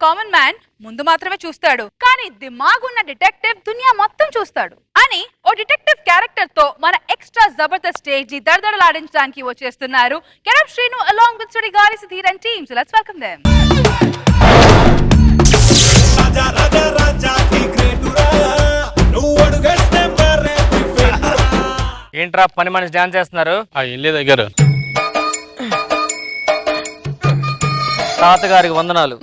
Common man ముందు మాత్రమే చూస్తాడు, కానీ దిమాగున్న డిటెక్టివ్ దునియా మొత్తం చూస్తాడు అని ఓ డిటెక్టివ్ క్యారెక్టర్ తో మన ఎక్స్ట్రా జబర్దస్త్ స్టేజ్ ని దడదడలాడించడానికి వచ్చేస్తున్నారు Getup Srinu along with Sudigali Sudheer and team. So let's welcome them. ఏంట్రా పని మనిషి డాన్స్ చేస్తున్నారు? ఏం లేదు దగ్గర. తాతగారికి వందనాలు.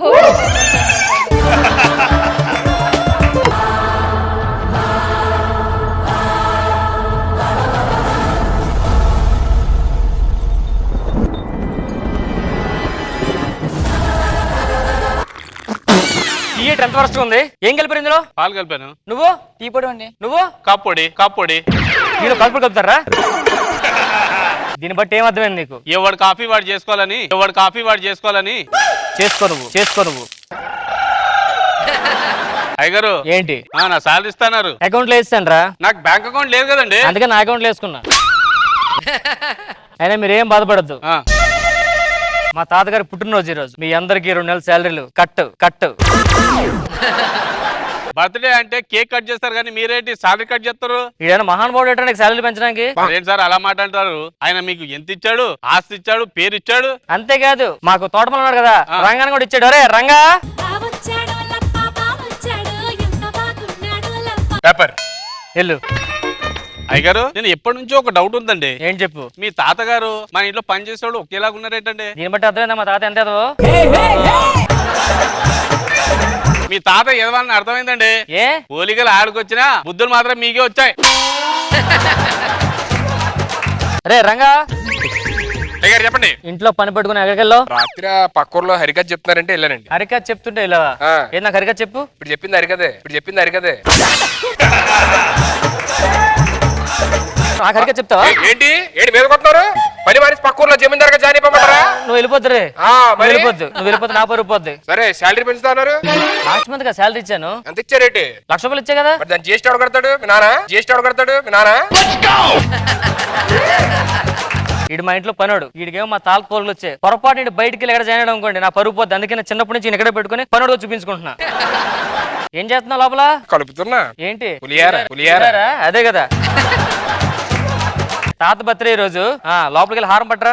థియేటర్ ఎంత వరకు ఉంది? ఏం కలిపారు ఇందులో? పాలు కలిపాను. నువ్వు టీ పొడి అండి. నువ్వు కాప్పొడి. కాప్పొడి మీరు కలుపుడు కలుపుతారా? దీన్ని బట్టి ఏం అర్థమైంది నీకు? ఎవడు కాఫీ వాడు చేసుకోవాలని. చేసుకో నువ్వు. అయ్యగారు ఏంటి? నా సాలరీ ఇస్తాన్నారు. అకౌంట్ లో వేస్తాను రా. నాకు బ్యాంక్ అకౌంట్ లేదు కదండి, అందుకే నా అకౌంట్ లో వేసుకున్నా. అయినా మీరేం బాధపడద్దు. మా తాతగారి పుట్టినరోజు ఈరోజు. మీ అందరికి 2 నెలల శాలరీలు కట్. బర్త్డే అంటే కేక్ కట్ చేస్తారు కానీ మీరేంటి సాలరీ కట్ చేస్తారు? ఈయన మహానుభావుడు ఏంటంటే శాలరీ పెంచడానికి. ఏంటి సార్ అలా మాట అంటారు? ఆయన మీకు ఎంత ఇచ్చాడు? ఆస్తి ఇచ్చాడు, పేరు ఇచ్చాడు. అంతేకాదు మాకు తోటమల్ ఉన్నాడు కదా, రంగాన్ని కూడా ఇచ్చాడు. అరే రంగా పేపర్ వెళ్ళు. అయ్యగారు నేను ఎప్పటి నుంచో ఒక డౌట్ ఉందండి. ఏం చెప్పు? మీ తాతగారు మన ఇంట్లో పని చేసేవాడు ఒకేలాగా ఉన్నారేంటండి? దీన్ని బట్టి అర్థమైందా మా తాత ఎంత? మీ తాత ఎదవాలని అర్థమైందండి. ఏ పోలికలు ఆడుకొచ్చినా బుద్ధులు మాత్రం మీకే వచ్చాయి. అరే రంగా అయ్యగారు చెప్పండి. ఇంట్లో పని పెట్టుకుని ఎక్కడికి వెళ్ళావు? రాత్రి పక్కూర్లో హరికథ చెప్తున్నారంటే వెళ్ళానండి. హరికథ చెప్తుంటే వెళ్ళావా? ఏం నాకు హరికథ చెప్పు. ఇప్పుడు చెప్పింది హరికథే. నాకు హరికథ చెప్తావా? ఏంటి మీద కొట్టున్నారు? పని మనిషి పక్కూర్లో జమీందార్ గా జాయిన్ అయిపోమంటారా? నువ్వు వెళ్ళిపోద్దురే. నువ్వు వెళ్ళిపోద్దు నా పరువు పోద్ది. సరే శాలరీ పెంచుతా అన్నారు. లాస్ట్ మంత్ గా శాలరీ ఇచ్చాను. ఎంత ఇచ్చారేంటి? 1,00,000 రూపాయలు ఇచ్చా కదా. దాన్ని జిఎస్టీ ఎవడు కడతాడు? మీ నాన్న. వీడు మా ఇంట్లో పనోడు. వీడికేమో మా తాళ్ళ కోళ్ళు వచ్చాయి. పొరపాటు ఇంటి బయటికి వెళ్ళి ఎక్కడ జాయిన్ అయ్యడం అనుకోండి నా పరువు పోద్ది. అందుకే నేను చిన్నప్పటి నుంచి ఎక్కడ పెట్టుకుని పనోడు చూపించుకుంటున్నా. ఏం చేస్తున్నావు లోపల? కలుపుతున్నా. ఏంటి? పులియారా. అదే కదా. తాత బర్త్డే రోజు లోపలికి వెళ్ళి హారం పట్టరా.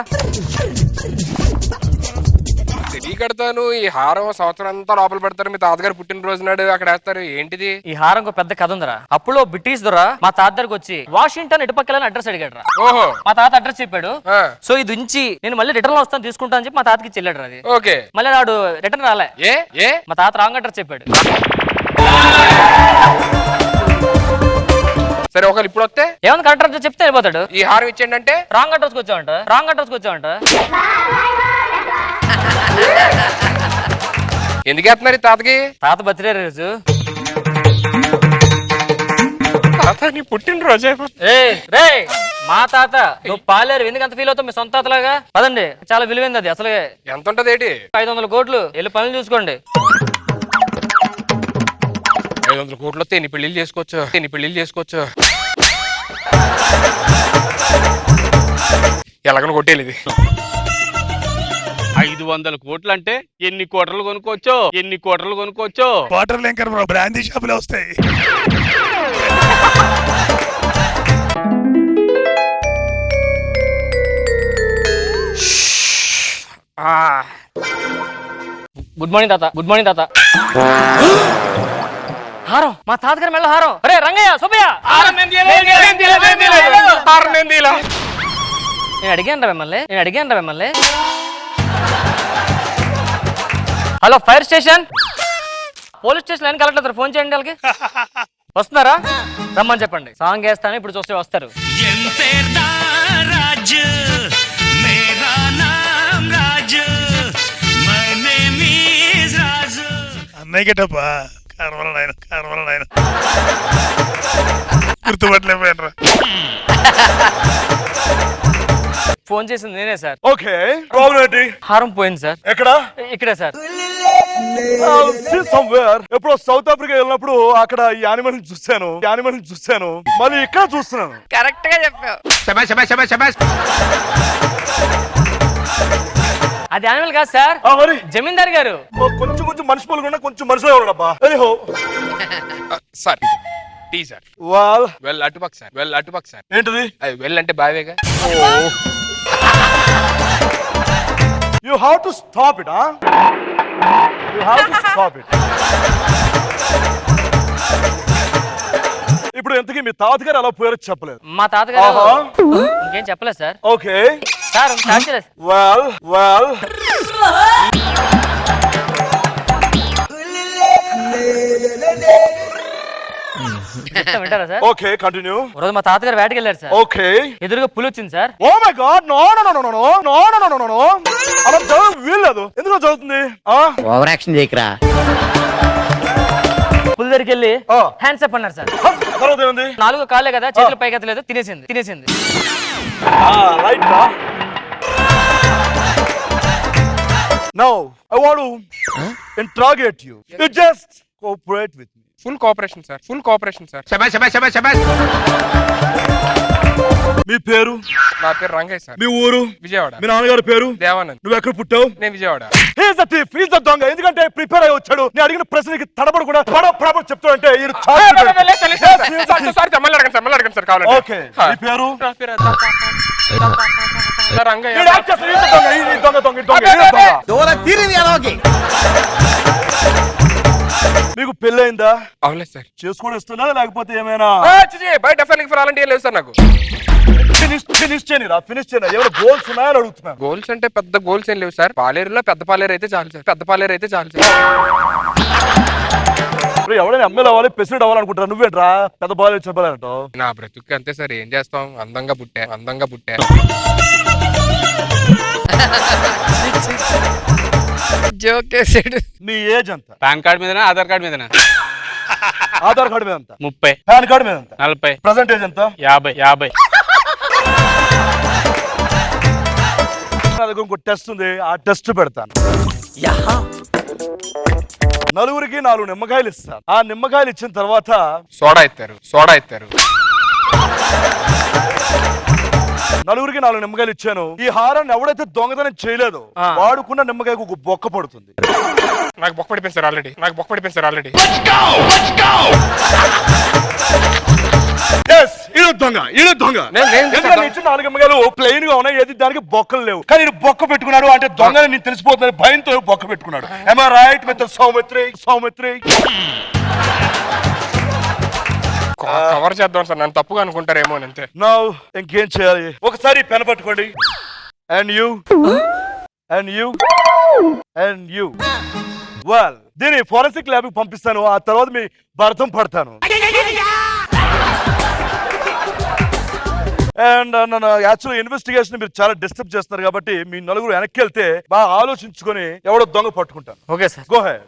కడతాను. ఈ హారం సంవత్సరం అంతా లోపల పెడతారు. మీ తాతగారు పుట్టినరోజు నాడు అక్కడ వేస్తారు. ఏంటిది? ఈ హారం పెద్ద కథ ఉందరా. అప్పుడు బ్రిటిష్ దొర మా తాత దగ్గరకు వచ్చి వాషింగ్టన్ ఇటుపక్కలని అడ్రస్ అడిగాడు. ఓహో. మా తాత అడ్రస్ చెప్పాడు. సో ఇది ఉంచి నేను మళ్ళీ రిటర్న్ వస్తాను తీసుకుంటా అని చెప్పి మా తాతకి చెల్లాడు. అది ఓకే. మళ్ళీ వాడు రిటర్న్ రాలే. ఏ మా తాత రాంగ్ అడ్రస్ చెప్పాడు. సరే ఒకవేళ ఇప్పుడు వస్తే ఏమన్నా కరెక్ట్ అడ్రస్ చెప్తే వెళ్ళిపోతాడు. ఈ హారం ఇచ్చేయండి అంటే రాంగ్ అడ్రస్కి వచ్చావంట. ఎందుకు వేస్తున్నారు తాతకి? తాత బర్త్డే రోజు. తాత పుట్టినరోజు. మా తాత నువ్వు పాలేరు ఎందుకు అంత ఫీల్ అవుతావు? మీ సొంత తాతలాగా పదండి. చాలా విలువైంది అది. అసలు ఎంత ఉంటది? 500 కోట్లు. వెళ్ళి పనులు చూసుకోండి. 500 కోట్లు వస్తే ఎన్ని పెళ్లిళ్ళు చేసుకోవచ్చు. ఎలాగని కొట్టేది ఇది. 500 కోట్లు అంటే ఎన్ని కోటర్లు కొనుక్కోవచ్చు? వాటర్ లింకర్ బ్రాందీ షాపులో వస్తాయి. గుడ్ మార్నింగ్ తాత. హారం మా తాతగారి మెళ్ళ హారం. అరే రంగయ్య సుబ్బయ్య నేను అడిగాను రా మిమ్మల్ని. Hello fire station, police station line collector phone చేయండి. వాళ్ళకి వస్తున్నారా? రమ్మని చెప్పండి. సాంగ్ వేస్తాను, ఇప్పుడు చూస్తే వస్తారు. అన్నయ్య గెటప్ప గుర్తుపట్టలేకపోయాను. ఫోన్ చేసింది నేనే సార్. ఓకే, ప్రాబ్లం ఏంటి? హారం పోయింది సార్. ఎక్కడ? ఇక్కడే సార్. ఎప్పుడో సౌత్ ఆఫ్రికా వెళ్ళినప్పుడు అక్కడ ఈ యానిమల్ చూశాను. మళ్ళీ ఇక్కడ చూస్తున్నాను. కరెక్ట్ గా చెప్పావు. అది యానిమల్ కాదు సార్, మరి జమీందార్ గారు. కొంచెం కొంచెం మనిషి పలుకున్నా కొంచెం మనిషిలో ఉన్నాడబ్బా. Anyhow sir tea sir. Wall well అటుపక్క సార్. వెల్ అటుపక్క సార్. ఏంటిది? అది వెల్ అంటే బావేగా. You have to stop it, huh? You have to stop it. ఇప్పుడు ఎంతకీ మీ తాతగారు అలా పోయారో చెప్పలేదు. మా తాతగారు ఆహా. ఇంకేం చెప్పలేదు సార్. ఓకే సార్ స్టార్ట్ చేయలేదు. well చెప్తా వింటారా సార్? Okay continue. రోజు మా తాతగారు వేటకి వెళ్ళారు సార్. ఓకే ఎదురుగా పులి వచ్చింది sir. Oh my God no no no no no no no no no no అలా జరగదు, వీల్లేదు. ఎందుకు జరుగుతుంది? ఓవర్ యాక్షన్ చేయకరా. పులి దగ్గరికి వెళ్ళి ఆ. హ్యాండ్స్ అప్ అన్నారు సార్. తర్వాత ఏముంది? 4 కాళ్ళే కదా, చేతులు పైకి ఎత్తలేదు, తినేసింది. రైట్ రా. Now I want to interrogate you. You just cooperate with me. Full cooperation sir. Full cooperation sir. మీ పేరు? నా పేరు రంగయ్య సార్. మీ ఊరు? విజయవాడ. మీ నాన్నగారి పేరు? దేవానంద్. నువ్వు ఎక్కడ పుట్టావు? నేను Vijayawada. He's the thief. He's the దొంగ. ఎందుకంటే ప్రిపేర్ అయ్యి వచ్చాడు. నేను అడిగిన ప్రశ్నకి తడబడకుండా ప్రాబ్లం చెప్తాడంటే మళ్ళీ సార్ కావాలంటే. ఓకే మీ పేరు? నా పేరు రంగయ్య. ఈడు యాక్ట్ చేస్తాడు. ఈడు దొంగ. ఈడు దొంగ. మీకు పెళ్ళైందా? అవులేదు సార్. చేసుకోవడం ఇస్తున్నా లేకపోతే ఏమైనా? బయట ఫర్ అలాంటి ఏం లేవు సార్ నాకు. ఫినిష్ చేయరా. ఎవరు గోల్స్ ఉన్నాయని అడుగుతున్నారు. గోల్స్ అంటే పెద్ద గోల్స్ ఏం లేవు సార్. పాలేరులో పెద్ద పాలేరు అయితే చాలు సార్. పెద్ద పాలేరు అయితే చాలు సార్. ఇప్పుడు ఎవడైనా ఎమ్మెల్యే అవ్వాలి, ప్రెసిడెంట్ అవ్వాలనుకుంటారా? నువ్వేంట్రా పెద్ద బాగా చెప్పాలంటావు? నా బ్రతుక్కి అంతే సార్. ఏం చేస్తాం, అందంగా పుట్టా. జోక్ చేసాడు. మీ ఏజ్ ఎంత? పాన్ కార్డ్ మీదనా ఆధార్ కార్డ్ మీదనా? ఆధార్ కార్డు మీద ఎంత? 30. పాన్ కార్డు మీద ఎంత? 40. ప్రెసెంట్ ఏజ్ ఎంత? 50. నా దగ్గర ఇంకో టెస్ట్ ఉంది, ఆ టెస్ట్ పెడతాను. నలుగురికి 4 నిమ్మకాయలు ఇస్తాను. ఆ నిమ్మకాయలు ఇచ్చిన తర్వాత సోడా ఎత్తారు. నలుగురికి 4 నిమ్మకాయలు ఇచ్చాను. ఈ హారాన్ని ఎవడైతే దొంగతనం చేయలేదో వాడుకున్న నిమ్మకాయకు ఒక బొక్క పడుతుంది. నాకు బొక్క పడిపోయింది సార్ ఆల్రెడీ. ఈడు దొంగ. ఎందుకంటే ఇచ్చిన 4 నిమ్మకాయలు ప్లెయిన్ గా ఉన్నాయి, ఏది దానికి బొక్కలు లేవు. కానీ ఈడు బొక్క పెట్టుకున్నాడు అంటే దొంగని నేను తెలిసిపోతుంది భయంతో బొక్క పెట్టుకున్నాడు. Am I right, Mr. Saumitri? Cover చేద్దాం సార్. నన్ను తప్పుగా అనుకుంటారేమో అంతే. Now ఇంకేం చేయాలి? ఒకసారి పెన్ పట్టుకోండి. And you. Well, దీన్ని ఫోరెన్సిక్ ల్యాబ్ కి పంపిస్తాను. ఆ తర్వాత మీ భరతం పడతాను. అండ్ నన్ను యాక్చువల్ ఇన్వెస్టిగేషన్ మీరు చాలా డిస్టర్బ్ చేస్తున్నారు కాబట్టి మీ నలుగురు వెనక్కి వెళ్తే బాగా ఆలోచించుకొని ఎవడో దొంగ పట్టుకుంటాను. Okay sir. Go head.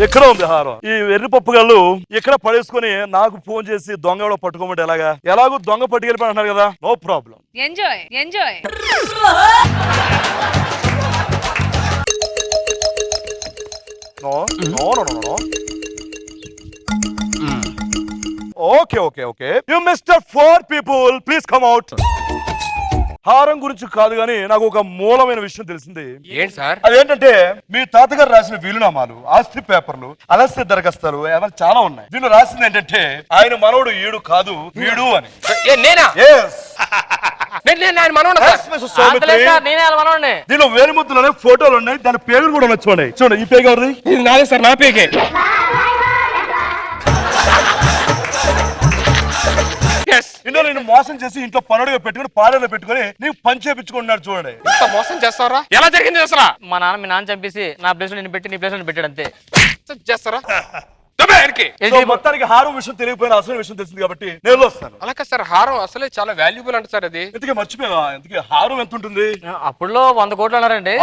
ఎక్కడ ఉంది హారం? ఈ వెర్రి పప్పుగాళ్ళు ఇక్కడ పడేసుకొని నాకు ఫోన్ చేసి దొంగ ఎవడో పట్టుకోమంటే ఎలాగో దొంగ పట్టుకెళ్ళిపోయి అంటున్నారు కదా. No problem. Enjoy. No. Okay. You Mr. 4 people, please come out. హారం గురించి కాదు గానీ నాకు ఒక మూలమైన విషయం తెలిసింది. ఏంటి సార్? అదేంటంటే మీ తాతగారు రాసిన వీలునామాలు, ఆస్తి పేపర్లు, అలస్య దరఖాస్తులు ఏమైనా చాలా ఉన్నాయి. దీనిలో రాసింది ఏంటంటే ఆయన మనవడు ఈడు కాదు వీడు అని. నేనా? Yes. నేనే మనవాడిని. దీనిలో వేలిముద్దులోనే ఫోటోలు ఉన్నాయి, దాని పేర్లు కూడా ఉన్నాయి. చూడండి ఈ పేరు ఎవరిది? ఇది నాదే సార్. నా పేకే. ఇంట్లో నేను మోసం చేసి ఇంట్లో పనుడుగా పెట్టుకుని పాలెలో పెట్టుకుని నీకు పని చేపించుకుంటున్నాడు. చూడండి ఇంత మోసం చేస్తారా? ఎలా జరిగింది అసలు? మా నాన్న చంపేసి నా ప్లేస్ లో నేను పెట్టి నీ ప్లేస్ లో పెట్టాడు అంతే. చేస్తారా? మొత్తానికి హారం విషయం తెలియకపోయిన అసలు విషయం తెలిసింది కాబట్టి నేను వస్తాను. అలా కదా సార్. హారం అసలే చాలా వాల్యుబుల్ అంట సార్. అది ఎందుకే మర్చిపోయావా? ఎందుకే హారం ఎంత ఉంటుంది? అప్పుడులో 100 కోట్లు అన్నారండి.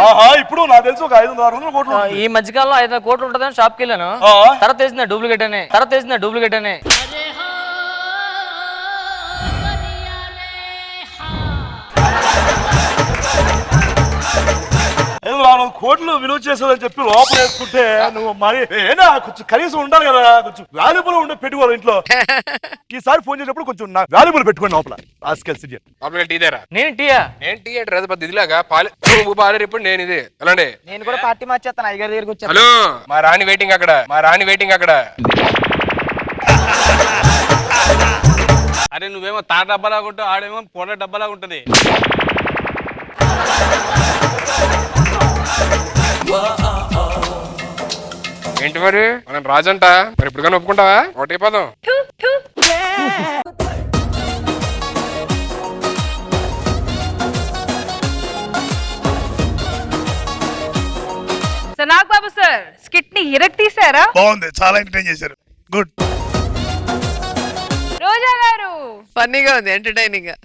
ఇప్పుడు నాకు తెలిసి ఒక 500-600 కోట్లు. ఈ మధ్యకాలంలో 500 కోట్లు ఉంటుందని షాప్కి వెళ్ళాను. తర్వాత తెలిసిందా డూప్లికేట్ అని. 400 కోట్లు విలువ చేసేదని చెప్పి లోపల వేసుకుంటే నువ్వు మరి ఏనా కొంచెం కనీసం ఉండాలి కదా, కొంచెం వాల్యుబుల్ ఉండే పెట్టుకోవాలి ఇంట్లో. ఈసారి ఫోన్ చేసినప్పుడు కొంచెం వాల్యుబుల్ పెట్టుకోండి లోపల. లోపల టీ దేరా నేను టీయా నేను టీ అంటే పెద్ద ఇదిలాగా పాలు నువ్వు పాలేరు ఇప్పుడు నేను ఇది ఎలాంటి నేను కూడా పార్టీ మార్చేస్తాను అయ్యగారి దగ్గరికి వచ్చాను. హలో మా రాణి వెయిటింగ్ అక్కడ అరే నువ్వేమో తాట డబ్బాలాగా ఉంటావు, ఆడేమో పొడ డబ్బాలాగా ఉంటది. ఏంటి మరి మనం రాజంట మరి ఇప్పుడు కానీ ఒప్పుకుంటావా? ఒకటి పదం నాగ్ బాబు సార్ స్కిట్ ని ఇరక్ తీసారా? బాగుంది, చాలా ఎంటర్టైన్ చేశారు. గుడ్. రోజా గారు ఫన్నీగా ఉంది, ఎంటర్టైనింగ్ గా.